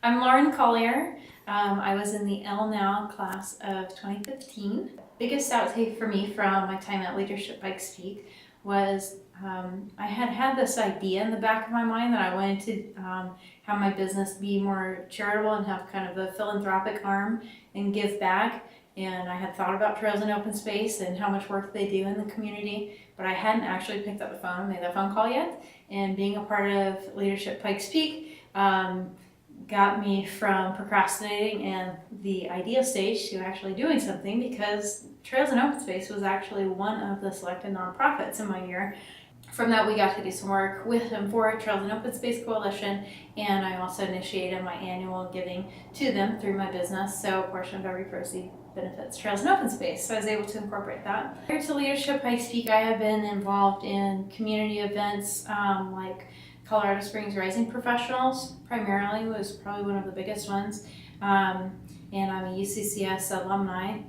I'm Lauren Collier. I was in the LNOW class of 2015. Biggest outtake for me from my time at Leadership Pikes was I had this idea in the back of my mind that I wanted to have my business be more charitable and have kind of a philanthropic arm and give back. And I had thought about Trails and Open Space and how much work they do in the community, but I hadn't actually picked up the phone and made that phone call yet. And being a part of Leadership Pikes Peak got me from procrastinating and the idea stage to actually doing something, because Trails and Open Space was actually one of the selected nonprofits in my year. From that, we got to do some work with and for Trails and Open Space Coalition, and I also initiated my annual giving to them through my business, so a portion of every proceed benefits Trails and Open Space, so I was able to incorporate that. Prior to Leadership Pikes Peak, I have been involved in community events like Colorado Springs Rising Professionals, primarily, was probably one of the biggest ones, and I'm a UCCS alumni.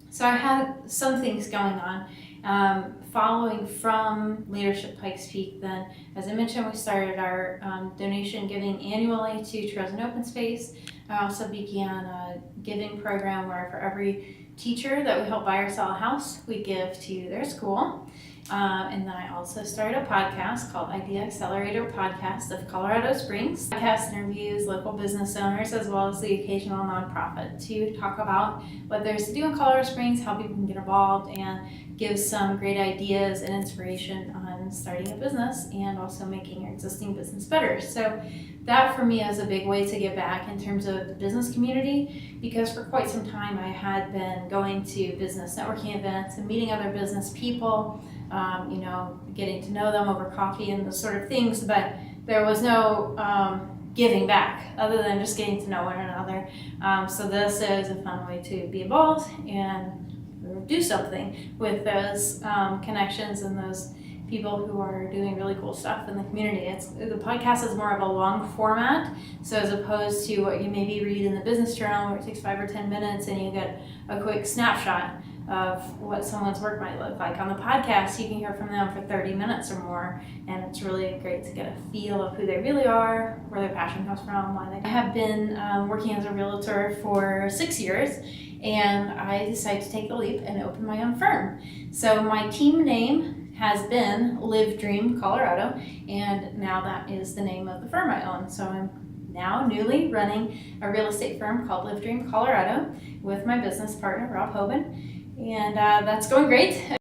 So I had some things going on. Following from Leadership Pikes Peak, then, as I mentioned, we started our donation giving annually to Trails and Open Space. I also began a giving program where for every teacher that we help buy or sell a house, we give to their school. And then I also started a podcast called Idea Accelerator Podcast of Colorado Springs. Podcast interviews local business owners as well as the occasional nonprofit to talk about what there's to do in Colorado Springs, how people can get involved, and give some great ideas and inspiration on starting a business and also making your existing business better. So that for me is a big way to give back in terms of the business community, because for quite some time I had been going to business networking events and meeting other business people, getting to know them over coffee and those sort of things, but there was no giving back other than just getting to know one another. So this is a fun way to be involved and do something with those connections and those people who are doing really cool stuff in the community. The podcast is more of a long format, so as opposed to what you maybe read in the business journal where it takes 5 or 10 minutes and you get a quick snapshot of what someone's work might look like. On the podcast, you can hear from them for 30 minutes or more, and it's really great to get a feel of who they really are, where their passion comes from, why they. I have been working as a realtor for 6 years, and I decided to take the leap and open my own firm. So my team name has been Live Dream Colorado, and now that is the name of the firm I own. So I'm now newly running a real estate firm called Live Dream Colorado with my business partner, Rob Hoban. And that's going great.